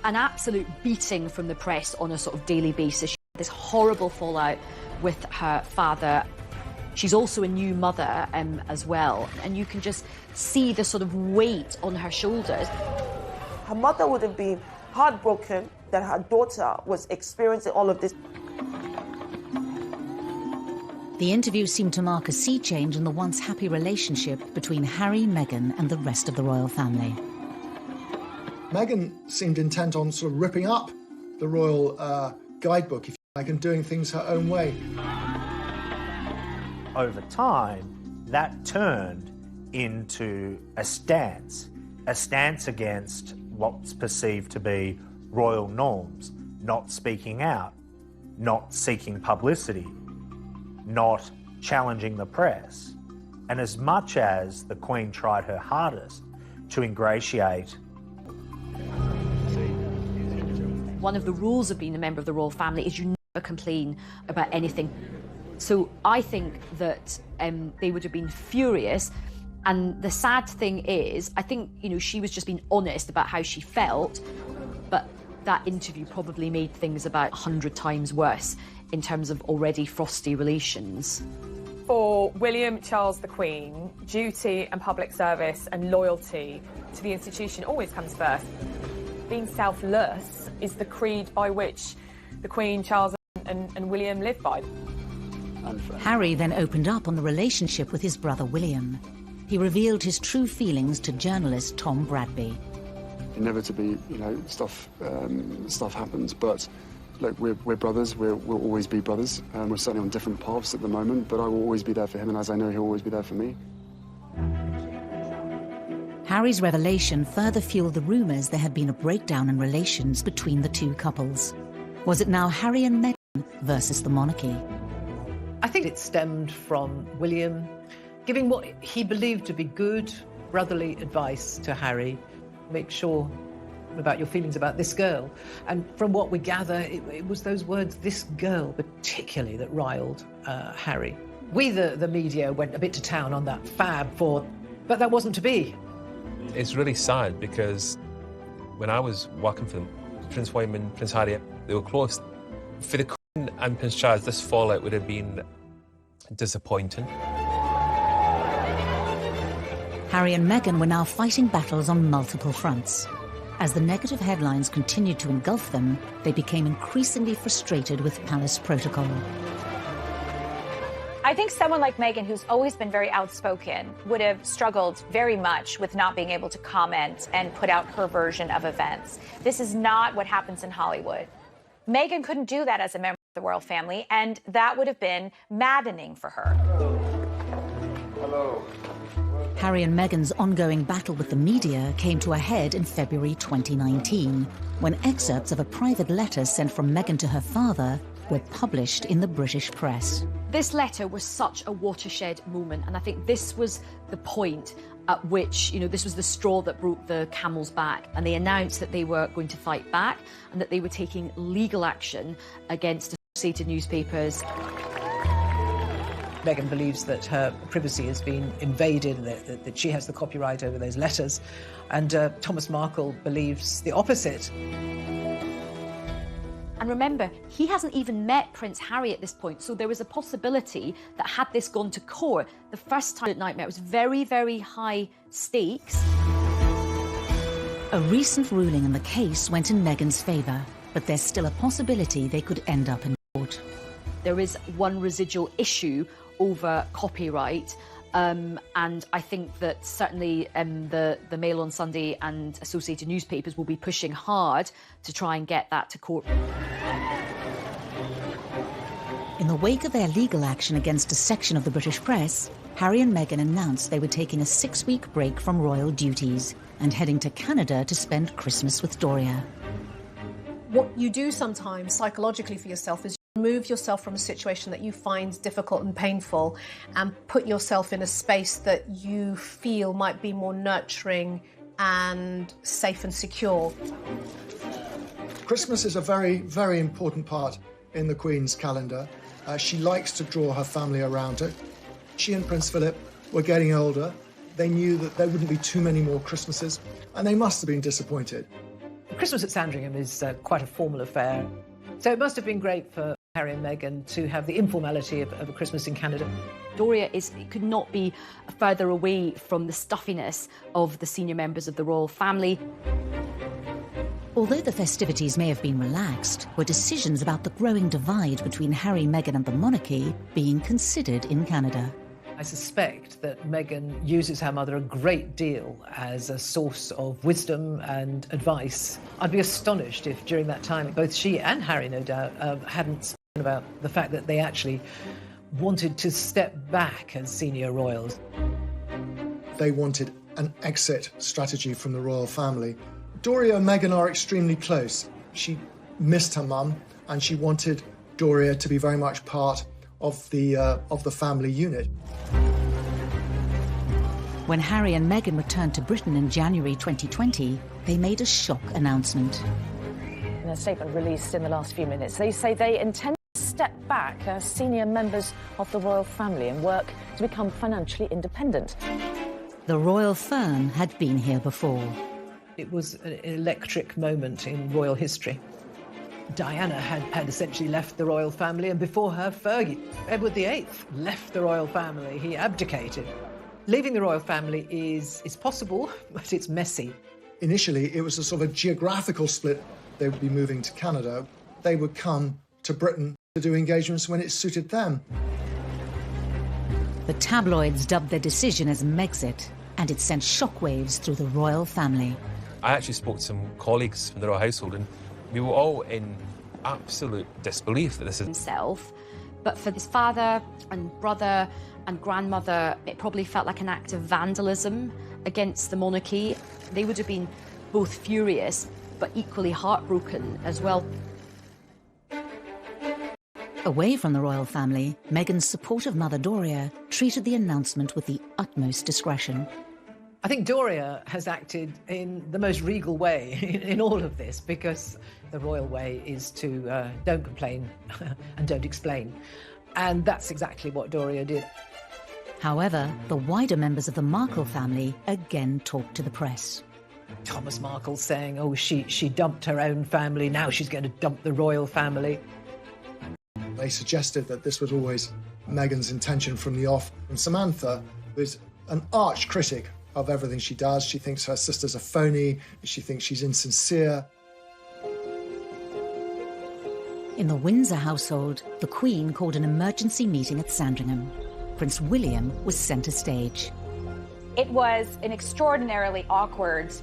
an absolute beating from the press on a sort of daily basis. She had this horrible fallout with her father. She's also a new mother as well, and you can just see the sort of weight on her shoulders. Her mother would have been heartbroken that her daughter was experiencing all of this. The interview seemed to mark a sea change in the once happy relationship between Harry, Meghan and the rest of the royal family. Meghan seemed intent on sort of ripping up the royal guidebook, if you like, and doing things her own way. Over time, that turned into a stance against what's perceived to be royal norms, not speaking out, not seeking publicity, not challenging the press. And as much as the Queen tried her hardest to ingratiate. One of the rules of being a member of the royal family is you never complain about anything. So I think that they would have been furious. And the sad thing is, I think, she was just being honest about how she felt, but that interview probably made things about 100 times worse in terms of already frosty relations. For William, Charles, the Queen, duty and public service and loyalty to the institution always comes first. Being selfless is the creed by which the Queen, Charles and William live by. Harry then opened up on the relationship with his brother William. He revealed his true feelings to journalist Tom Bradby. Inevitably, stuff happens, but look, we're brothers. We'll always be brothers. We're certainly on different paths at the moment, but I will always be there for him, and as I know, he'll always be there for me. Harry's revelation further fueled the rumours there had been a breakdown in relations between the two couples. Was it now Harry and Meghan versus the monarchy? I think it stemmed from William giving what he believed to be good brotherly advice to Harry. Make sure about your feelings about this girl. And from what we gather, it was those words, this girl particularly, that riled Harry. We, the media, went a bit to town on that fab but that wasn't to be. It's really sad because when I was working for them, Prince William and Prince Harry, they were close. For the Queen and Prince Charles, this fallout would have been disappointing. Harry and Meghan were now fighting battles on multiple fronts. As the negative headlines continued to engulf them, they became increasingly frustrated with palace protocol. I think someone like Meghan, who's always been very outspoken, would have struggled very much with not being able to comment and put out her version of events. This is not what happens in Hollywood. Meghan couldn't do that as a member of the royal family, and that would have been maddening for her. Hello. Harry and Meghan's ongoing battle with the media came to a head in February 2019, when excerpts of a private letter sent from Meghan to her father were published in the British press. This letter was such a watershed moment, and I think this was the point at which, this was the straw that broke the camel's back, and they announced that they were going to fight back and that they were taking legal action against associated newspapers. Meghan believes that her privacy has been invaded, that she has the copyright over those letters, and Thomas Markle believes the opposite. And remember, he hasn't even met Prince Harry at this point, so there was a possibility that had this gone to court, the first time at Nightmare, it was very, very high stakes. A recent ruling in the case went in Meghan's favour, but there's still a possibility they could end up in court. There is one residual issue over copyright, and I think that certainly the Mail on Sunday and associated newspapers will be pushing hard to try and get that to court. In the wake of their legal action against a section of the British press, Harry and Meghan announced they were taking a 6-week break from royal duties and heading to Canada to spend Christmas with Doria. What you do sometimes psychologically for yourself is remove yourself from a situation that you find difficult and painful and put yourself in a space that you feel might be more nurturing and safe and secure. Christmas is a very, very important part in the Queen's calendar. She likes to draw her family around it. She and Prince Philip were getting older. They knew that there wouldn't be too many more Christmases, and they must have been disappointed. Christmas at Sandringham is quite a formal affair, so it must have been great for Harry and Meghan to have the informality of a Christmas in Canada. Doria could not be further away from the stuffiness of the senior members of the royal family. Although the festivities may have been relaxed, were decisions about the growing divide between Harry, Meghan and the monarchy being considered in Canada. I suspect that Meghan uses her mother a great deal as a source of wisdom and advice. I'd be astonished if during that time both she and Harry, no doubt, hadn't spoken about the fact that they actually wanted to step back as senior royals. They wanted an exit strategy from the royal family. Doria and Meghan are extremely close. She missed her mum, and she wanted Doria to be very much part of the family unit. When Harry and Meghan returned to Britain in January 2020, they made a shock announcement. In a statement released in the last few minutes, they say they intend to step back as senior members of the royal family and work to become financially independent. The royal fern had been here before. It was an electric moment in royal history. Diana had essentially left the royal family, and before her, Fergie. Edward VIII left the royal family. He abdicated. Leaving the royal family is possible, but it's messy. Initially, it was a sort of geographical split. They would be moving to Canada. They would come to Britain to do engagements when it suited them. The tabloids dubbed their decision as Megxit, and it sent shockwaves through the royal family. I actually spoke to some colleagues from the royal household, and we were all in absolute disbelief that this is himself. But for his father and brother and grandmother, it probably felt like an act of vandalism against the monarchy. They would have been both furious, but equally heartbroken as well. Away from the royal family, Meghan's supportive mother Doria treated the announcement with the utmost discretion. I think Doria has acted in the most regal way in all of this, because the royal way is to don't complain and don't explain. And that's exactly what Doria did. However, the wider members of the Markle family again talked to the press. Thomas Markle saying, oh, she dumped her own family, now she's going to dump the royal family. They suggested that this was always Meghan's intention from the off. And Samantha was an arch critic of everything she does. She thinks her sister's a phony. She thinks she's insincere. In the Windsor household, the Queen called an emergency meeting at Sandringham. Prince William was centre stage. It was an extraordinarily awkward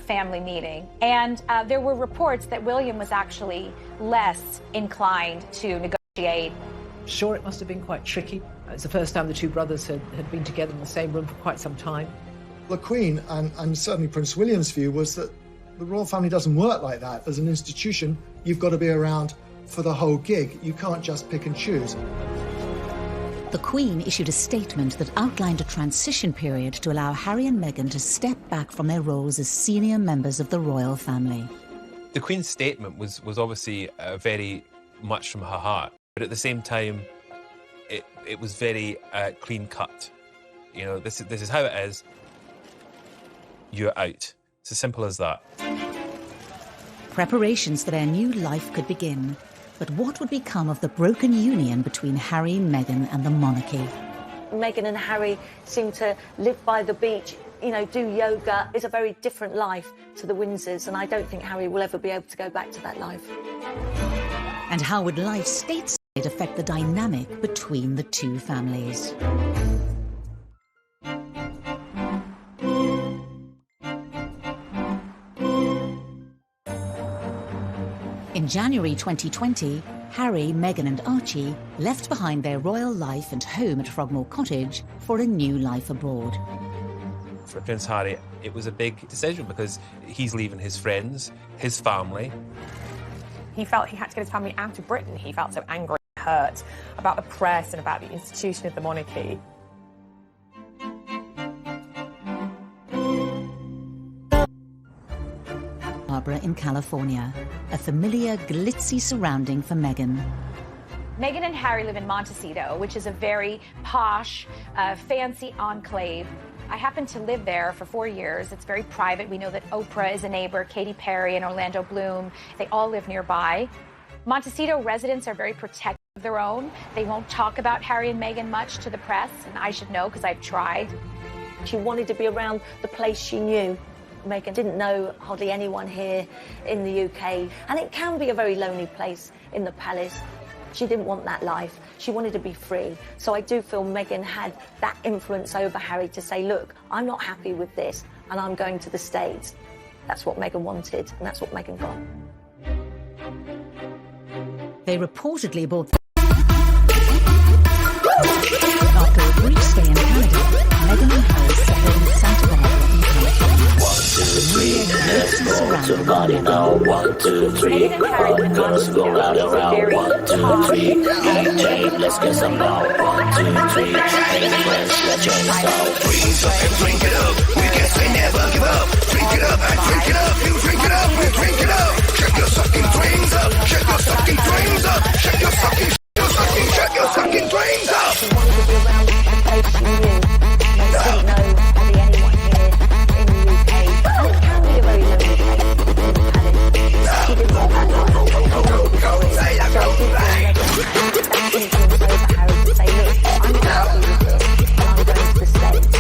family meeting, and there were reports that William was actually less inclined to negotiate. Sure, it must have been quite tricky. It's the first time the two brothers had been together in the same room for quite some time. The Queen, and certainly Prince William's view, was that the royal family doesn't work like that. As an institution, you've got to be around for the whole gig. You can't just pick and choose. The Queen issued a statement that outlined a transition period to allow Harry and Meghan to step back from their roles as senior members of the royal family. The Queen's statement was obviously very much from her heart, but at the same time, it was very clean cut. You know, this is how it is. You're out. It's as simple as that. Preparations for their new life could begin. But what would become of the broken union between Harry, Meghan and the monarchy? Meghan and Harry seem to live by the beach, you know, do yoga. It's a very different life to the Windsors, and I don't think Harry will ever be able to go back to that life. And how would life stateside affect the dynamic between the two families? In January 2020, Harry, Meghan and Archie left behind their royal life and home at Frogmore Cottage for a new life abroad. For Prince Harry, it was a big decision because he's leaving his friends, his family. He felt he had to get his family out of Britain. He felt so angry and hurt about the press and about the institution of the monarchy. Barbara in California, a familiar glitzy surrounding for Meghan. Meghan and Harry live in Montecito, which is a very posh, fancy enclave. I happened to live there for 4 years. It's very private. We know that Oprah is a neighbor, Katy Perry and Orlando Bloom. They all live nearby. Montecito residents are very protective of their own. They won't talk about Harry and Meghan much to the press, and I should know because I've tried. She wanted to be around the place she knew. Meghan didn't know hardly anyone here in the UK, and it can be a very lonely place in the palace. She didn't want that life. She wanted to be free. So I do feel Meghan had that influence over Harry to say, look, I'm not happy with this, and I'm going to the States. That's what Meghan wanted, and that's what Meghan got. They reportedly bought after a brief stay in Canada, Meghan and Harry settled in Santa Barbara in California. 1, 2, 3, let's go to the party now. 1, 2, 3, girls go round and round. 1, 2, 3, DJ, let's get some loud. 1, 2, 3, hey friends, let's join the sound. Drink up and drink it up. We can say never give up. Drink it up and drink it up. You drink it up, we drink it up. Shake your sucking drains up. Shake your sucking drains up. Shake your sucking, shake your sucking drains up. She wanted to be around the place she knew. They didn't know hardly anyone here in the UK. And it can be a very lonely place in the palace. She didn't want that life. She wanted to go in. So I do feel Meghan had that influence over Harry to say, look, I'm not happy with this, and I'm going to the States.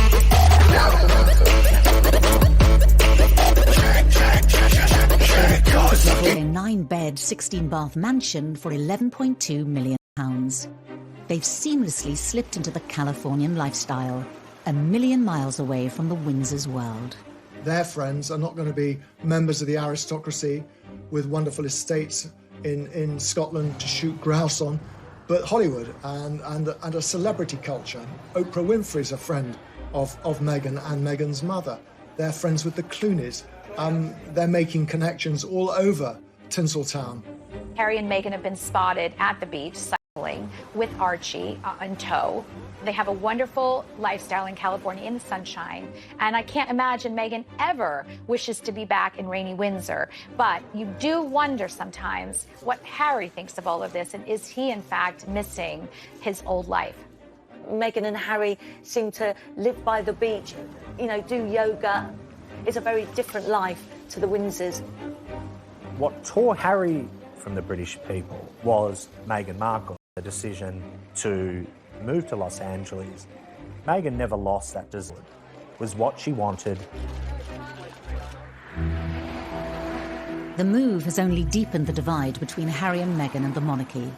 Their 9-bed, 16-bath mansion for £11.2 million. They've seamlessly slipped into the Californian lifestyle, a million miles away from the Windsors' world. Their friends are not going to be members of the aristocracy with wonderful estates in Scotland to shoot grouse on, but Hollywood and a celebrity culture. Oprah Winfrey's a friend of Meghan and Meghan's mother. They're friends with the Clooneys. They're making connections all over Tinseltown. Harry and Meghan have been spotted at the beach cycling with Archie in tow. They have a wonderful lifestyle in California in the sunshine, and I can't imagine Meghan ever wishes to be back in rainy Windsor. But you do wonder sometimes what Harry thinks of all of this, and is he in fact missing his old life? Meghan and Harry seem to live by the beach, you know, do yoga. It's a very different life to the Windsors. What tore Harry from the British people was Meghan Markle, the decision to move to Los Angeles. Meghan never lost that desire. was what she wanted. The move has only deepened the divide between Harry and Meghan and the monarchy.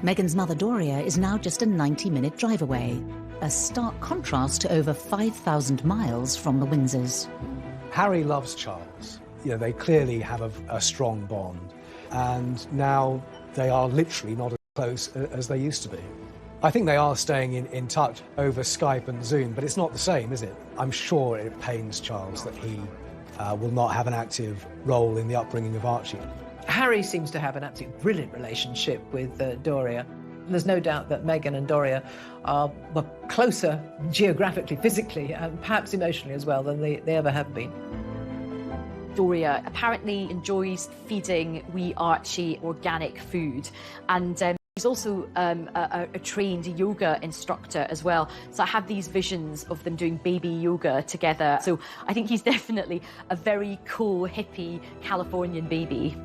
Meghan's mother Doria is now just a 90-minute drive away, a stark contrast to over 5,000 miles from the Windsors. Harry loves Charles. You know, they clearly have a strong bond, and now they are literally not as close as they used to be. I think they are staying in touch over Skype and Zoom, but it's not the same, is it? I'm sure it pains Charles that he will not have an active role in the upbringing of Archie. Harry seems to have an absolutely brilliant relationship with Doria. There's no doubt that Meghan and Doria are closer geographically, physically, and perhaps emotionally as well than they ever have been. Doria apparently enjoys feeding wee Archie organic food, and she's also a trained yoga instructor as well. So I have these visions of them doing baby yoga together. So I think he's definitely a very cool, hippie Californian baby.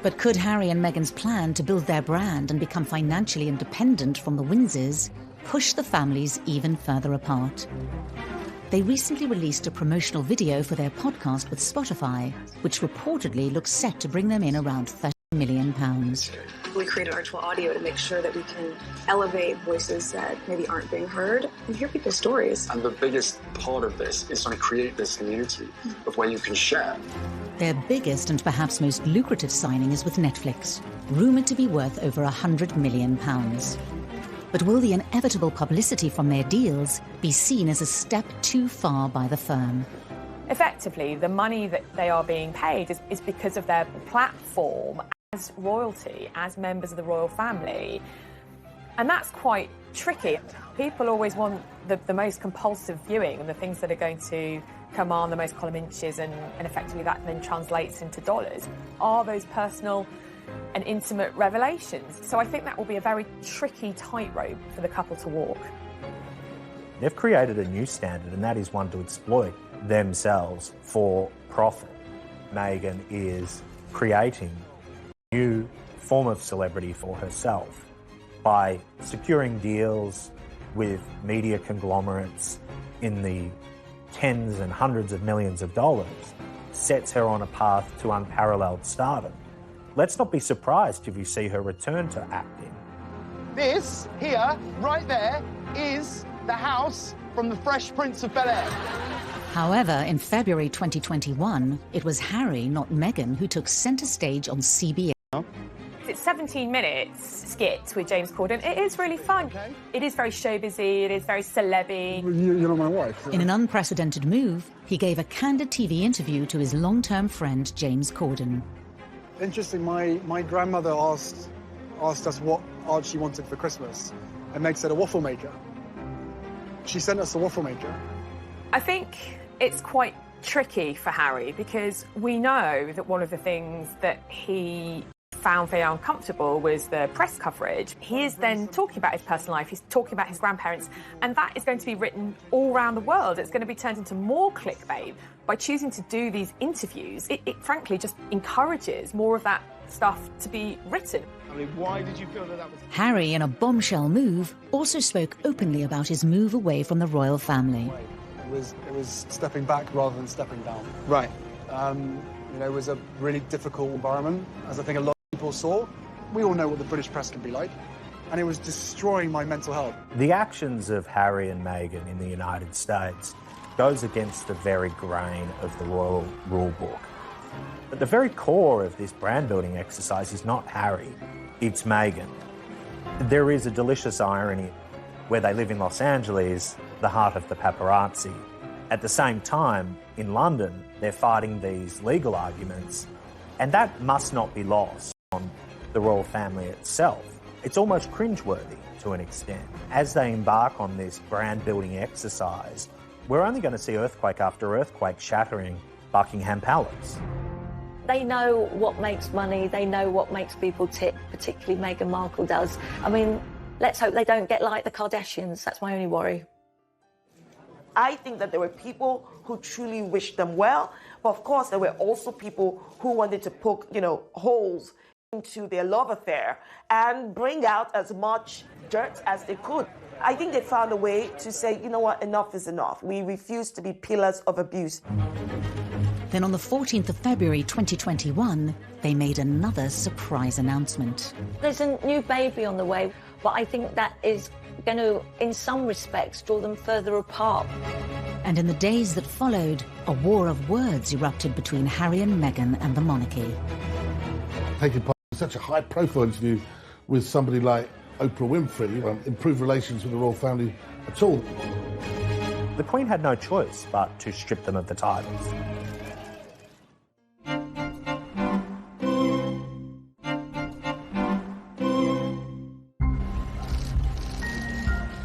But could Harry and Meghan's plan to build their brand and become financially independent from the Windsors push the families even further apart? They recently released a promotional video for their podcast with Spotify, which reportedly looks set to bring them in around £30 million. We created virtual audio to make sure that we can elevate voices that maybe aren't being heard and hear people's stories. And the biggest part of this is trying to create this community of where you can share. Their biggest and perhaps most lucrative signing is with Netflix, rumoured to be worth over £100 million. But will the inevitable publicity from their deals be seen as a step too far by the firm? Effectively, the money that they are being paid is because of their platform as royalty, as members of the royal family. And that's quite tricky. People always want the most compulsive viewing and the things that are going to command the most column inches, and effectively that then translates into dollars. Are those personal and intimate revelations? So I think that will be a very tricky tightrope for the couple to walk. They've created a new standard, and that is one to exploit themselves for profit. Meghan is creating a new form of celebrity for herself by securing deals with media conglomerates in the tens and hundreds of millions of dollars, sets her on a path to unparalleled stardom. Let's not be surprised if you see her return to acting. This here, right there, is the house from the Fresh Prince of Bel-Air. However, in February 2021, it was Harry, not Meghan, who took centre stage on CBS. It's 17 minutes skit with James Corden. It is really fun. It is very showbizy, it is very celeb-y. You're not my wife. In an unprecedented move, he gave a candid TV interview to his long-term friend James Corden. Interesting, my grandmother asked us what Archie wanted for Christmas, and Meg said a waffle maker. She sent us a waffle maker. I think it's quite tricky for Harry because we know that one of the things that he found very uncomfortable was the press coverage. He is then talking about his personal life, he's talking about his grandparents, and that is going to be written all around the world. It's going to be turned into more clickbait. By choosing to do these interviews, it frankly just encourages more of that stuff to be written. I mean, why did you feel that was... Harry, in a bombshell move, also spoke openly about his move away from the royal family. It was stepping back rather than stepping down. Right. You know, it was a really difficult environment, as I think a lot of people saw. We all know what the British press can be like, and it was destroying my mental health. The actions of Harry and Meghan in the United States goes against the very grain of the royal rule book. But the very core of this brand-building exercise is not Harry, it's Meghan. There is a delicious irony where they live in Los Angeles, the heart of the paparazzi. At the same time, in London, they're fighting these legal arguments, and that must not be lost on the royal family itself. It's almost cringeworthy to an extent. As they embark on this brand-building exercise, we're only going to see earthquake after earthquake shattering Buckingham Palace. They know what makes money, they know what makes people tick, particularly Meghan Markle does. I mean, let's hope they don't get like the Kardashians, that's my only worry. I think that there were people who truly wished them well, but of course there were also people who wanted to poke, holes into their love affair and bring out as much dirt as they could. I think they found a way to say, you know what, enough is enough. We refuse to be pillars of abuse. Then on the 14th of February 2021, they made another surprise announcement. There's a new baby on the way, but I think that is going to, in some respects, draw them further apart. And in the days that followed, a war of words erupted between Harry and Meghan and the monarchy. Taking part in such a high-profile interview with somebody like Oprah Winfrey, improve relations with the royal family at all. The Queen had no choice but to strip them of the titles.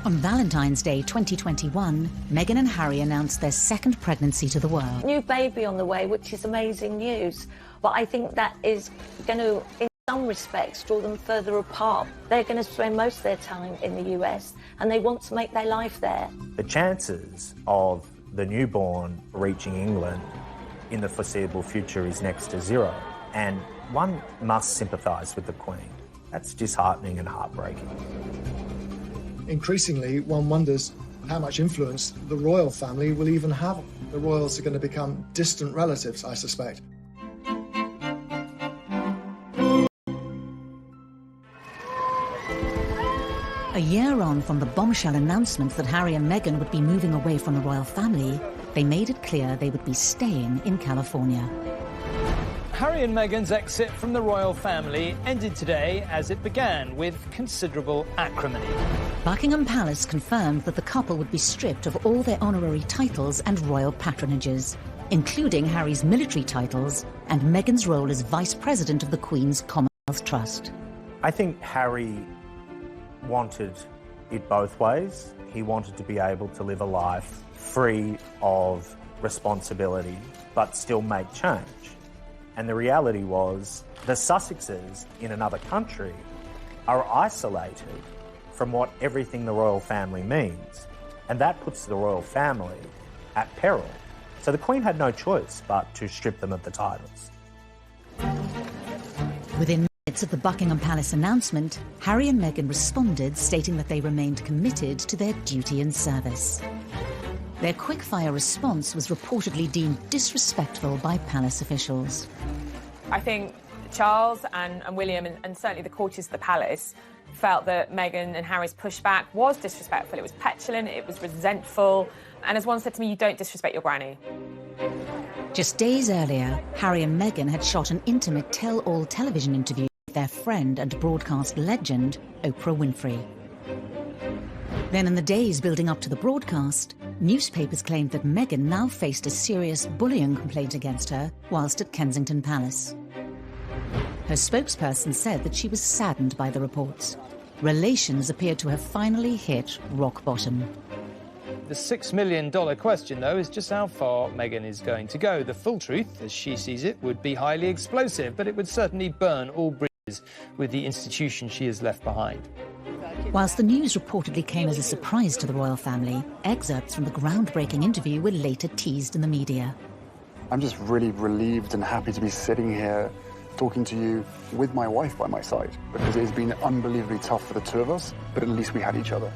On Valentine's Day 2021, Meghan and Harry announced their second pregnancy to the world. New baby on the way, which is amazing news. But I think that is going to, in some respects, draw them further apart. They're going to spend most of their time in the US and they want to make their life there. The chances of the newborn reaching England in the foreseeable future is next to zero. And one must sympathise with the Queen. That's disheartening and heartbreaking. Increasingly, one wonders how much influence the royal family will even have. The royals are going to become distant relatives, I suspect. A year on from the bombshell announcement that Harry and Meghan would be moving away from the royal family, they made it clear they would be staying in California. Harry and Meghan's exit from the royal family ended today as it began, with considerable acrimony. Buckingham Palace confirmed that the couple would be stripped of all their honorary titles and royal patronages, including Harry's military titles and Meghan's role as Vice President of the Queen's Commonwealth Trust. I think Harry wanted it both ways. He wanted to be able to live a life free of responsibility, but still make change. And the reality was the Sussexes in another country are isolated from what everything the royal family means. And that puts the royal family at peril. So the Queen had no choice but to strip them of the titles. Within minutes of the Buckingham Palace announcement, Harry and Meghan responded, stating that they remained committed to their duty and service. Their quick-fire response was reportedly deemed disrespectful by palace officials. I think Charles and William, and certainly the courtiers of the palace, felt that Meghan and Harry's pushback was disrespectful. It was petulant, it was resentful, and as one said to me, you don't disrespect your granny. Just days earlier, Harry and Meghan had shot an intimate tell-all television interview with their friend and broadcast legend, Oprah Winfrey. Then in the days building up to the broadcast, newspapers claimed that Meghan now faced a serious bullying complaint against her whilst at Kensington Palace. Her spokesperson said that she was saddened by the reports. Relations appeared to have finally hit rock bottom. The $6 million question, though, is just how far Meghan is going to go. The full truth, as she sees it, would be highly explosive, but it would certainly burn all bridges with the institution she has left behind. Whilst the news reportedly came as a surprise to the royal family, excerpts from the groundbreaking interview were later teased in the media. I'm just really relieved and happy to be sitting here talking to you with my wife by my side, because it has been unbelievably tough for the two of us, but at least we had each other.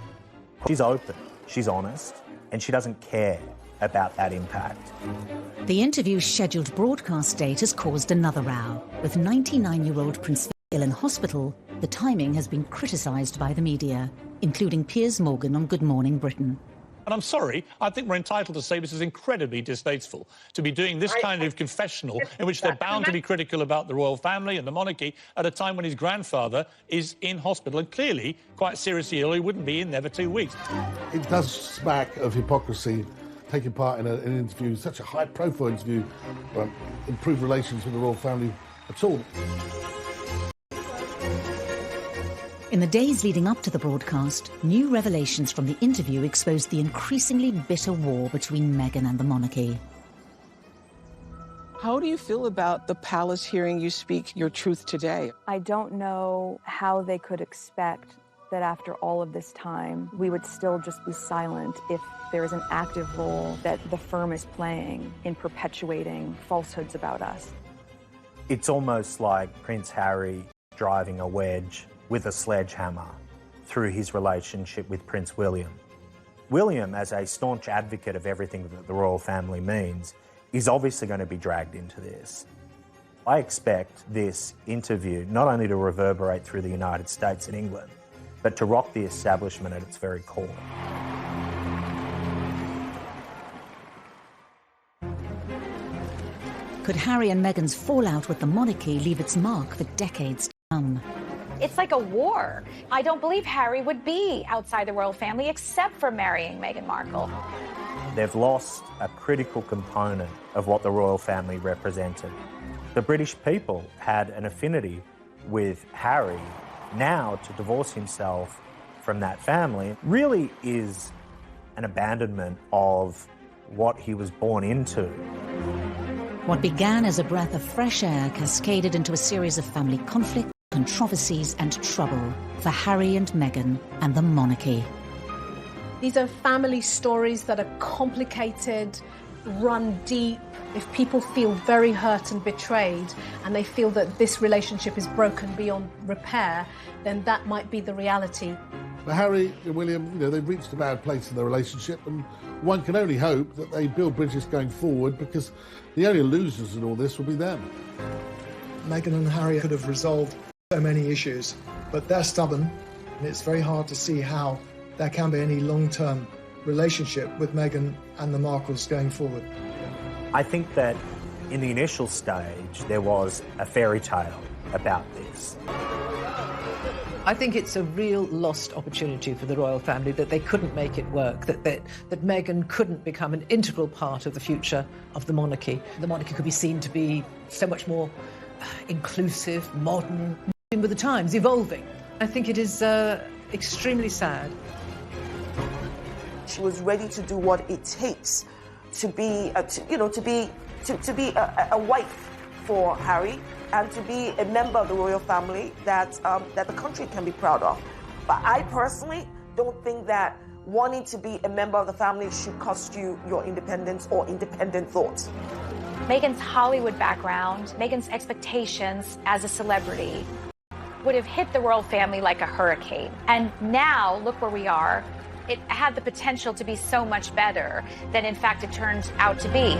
She's open, she's honest, and she doesn't care about that impact. The interview's scheduled broadcast date has caused another row. With 99-year-old Prince Philip in hospital, the timing has been criticised by the media, including Piers Morgan on Good Morning Britain. And I'm sorry, I think we're entitled to say this is incredibly distasteful, to be doing this kind of confessional in which they're bound to be critical about the royal family and the monarchy at a time when his grandfather is in hospital and clearly quite seriously ill. He wouldn't be in there for 2 weeks. It does smack of hypocrisy, taking part in an interview, such a high-profile interview, improve relations with the royal family at all. In the days leading up to the broadcast, new revelations from the interview exposed the increasingly bitter war between Meghan and the monarchy. How do you feel about the palace hearing you speak your truth today? I don't know how they could expect that after all of this time, we would still just be silent if there is an active role that the firm is playing in perpetuating falsehoods about us. It's almost like Prince Harry driving a wedge with a sledgehammer through his relationship with Prince William. William, as a staunch advocate of everything that the royal family means, is obviously going to be dragged into this. I expect this interview not only to reverberate through the United States and England, but to rock the establishment at its very core. Could Harry and Meghan's fallout with the monarchy leave its mark for decades to come? It's like a war. I don't believe Harry would be outside the royal family except for marrying Meghan Markle. They've lost a critical component of what the royal family represented. The British people had an affinity with Harry. Now, to divorce himself from that family really is an abandonment of what he was born into. What began as a breath of fresh air cascaded into a series of family conflicts, controversies and trouble for Harry and Meghan and the monarchy. These are family stories that are complicated, run deep. If people feel very hurt and betrayed and they feel that this relationship is broken beyond repair, then that might be the reality. But Harry and William, they've reached a bad place in their relationship, and one can only hope that they build bridges going forward, because the only losers in all this will be them. Meghan and Harry could have resolved so many issues, but they're stubborn, and it's very hard to see how there can be any long-term relationship with Meghan and the Markles going forward. I think that in the initial stage, there was a fairy tale about this. I think it's a real lost opportunity for the royal family that they couldn't make it work, that Meghan couldn't become an integral part of the future of the monarchy. The monarchy could be seen to be so much more inclusive, modern, moving with the times, evolving. I think it is extremely sad. She was ready to do what it takes to be, to be a wife for Harry, and to be a member of the royal family that the country can be proud of. But I personally don't think that wanting to be a member of the family should cost you your independence or independent thoughts. Meghan's Hollywood background, Meghan's expectations as a celebrity would have hit the royal family like a hurricane. And now, look where we are. It had the potential to be so much better than, in fact, it turned out to be.